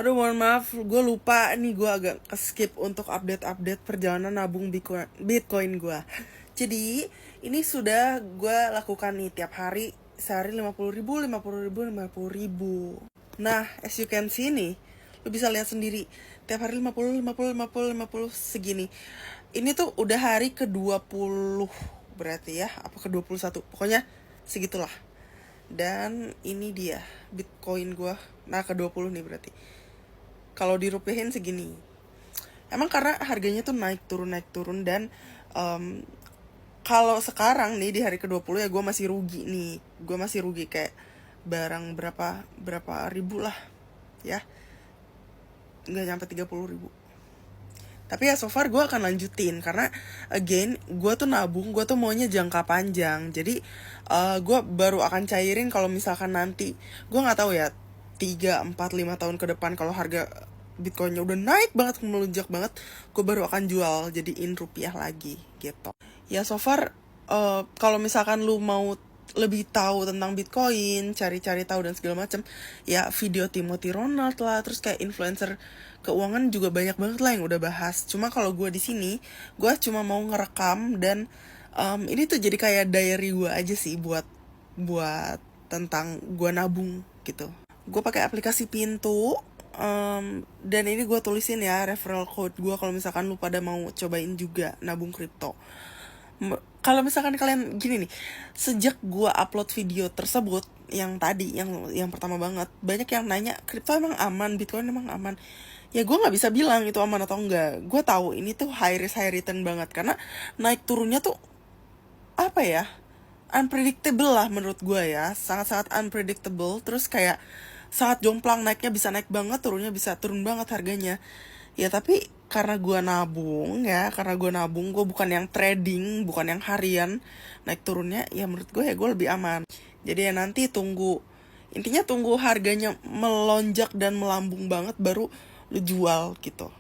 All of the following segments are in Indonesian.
Aduh, mohon maaf, gue lupa nih, gue agak skip untuk update-update perjalanan nabung Bitcoin gue. Jadi, ini sudah gue lakukan nih tiap hari, sehari 50.000, 50.000, 50.000. Nah, as you can see nih, lu bisa lihat sendiri, tiap hari 50, 50, 50, 50 segini. Ini tuh udah hari ke-20 berarti ya, apa ke-21, pokoknya segitulah. Dan ini dia Bitcoin gue, nah ke-20 nih berarti. Kalau dirupiahin segini. Emang karena harganya tuh naik turun dan kalau sekarang nih di hari ke-20 ya gue masih rugi nih. Gue masih rugi kayak barang berapa ribu lah ya. Nggak nyampe 30.000. Tapi ya so far gue akan lanjutin karena again gue tuh nabung, gue tuh maunya jangka panjang. Jadi gue baru akan cairin kalau misalkan nanti, gue nggak tahu ya, 3, 4, 5 tahun ke depan kalau harga Bitcoinnya udah naik banget, melonjak banget, gue baru akan jual jadiin rupiah lagi gitu. Ya so far kalau misalkan lu mau lebih tahu tentang Bitcoin, cari-cari tahu dan segala macam, ya video Timothy Ronald lah, terus kayak influencer keuangan juga banyak banget lah yang udah bahas. Cuma kalau gue di sini, gue cuma mau ngerekam dan ini tuh jadi kayak diary gue aja sih buat tentang gue nabung gitu. Gue pakai aplikasi Pintu, dan ini gue tulisin ya referral code gue kalau misalkan lu pada mau cobain juga nabung kripto. Kalau misalkan kalian gini nih, sejak gue upload video tersebut yang tadi, yang pertama banget, banyak yang nanya kripto emang aman, Bitcoin emang aman. Ya gue nggak bisa bilang itu aman atau enggak. Gue tahu ini tuh high risk high return banget karena naik turunnya tuh apa ya, unpredictable lah menurut gue ya, sangat-sangat unpredictable. Terus kayak sangat jomplang, naiknya bisa naik banget, turunnya bisa turun banget harganya. Ya tapi karena gue nabung, gue bukan yang trading, bukan yang harian naik turunnya, ya menurut gue ya gue lebih aman. Jadi ya nanti intinya tunggu harganya melonjak dan melambung banget baru lu jual gitu.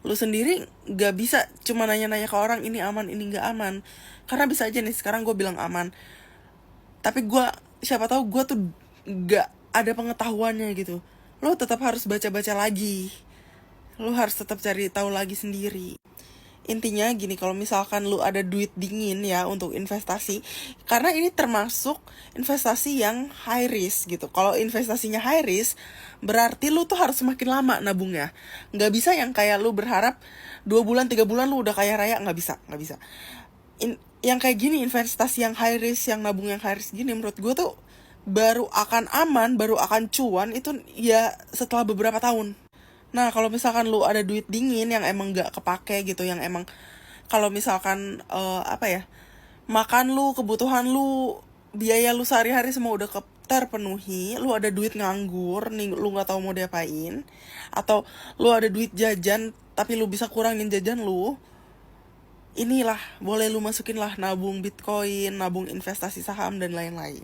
Lu sendiri gak bisa cuma nanya-nanya ke orang ini aman ini gak aman, karena bisa aja nih sekarang gue bilang aman, tapi siapa tahu gue tuh gak ada pengetahuannya gitu. Lu tetap harus baca-baca lagi, lu harus tetap cari tahu lagi sendiri. Intinya gini, kalau misalkan lu ada duit dingin ya untuk investasi, karena ini termasuk investasi yang high risk gitu. Kalau investasinya high risk, berarti lu tuh harus semakin lama nabungnya. Nggak bisa yang kayak lu berharap 2 bulan, 3 bulan lu udah kaya raya, nggak bisa. Yang kayak gini, investasi yang high risk, yang nabung yang high risk gini, menurut gue tuh baru akan aman, baru akan cuan itu ya setelah beberapa tahun. Nah, kalau misalkan lu ada duit dingin yang emang gak kepake gitu, yang emang kalau misalkan makan lu, kebutuhan lu, biaya lu sehari-hari semua udah terpenuhi, lu ada duit nganggur nih, lu gak tahu mau diapain, atau lu ada duit jajan tapi lu bisa kurangin jajan lu, inilah boleh lu masukin lah nabung Bitcoin, nabung investasi saham dan lain-lain.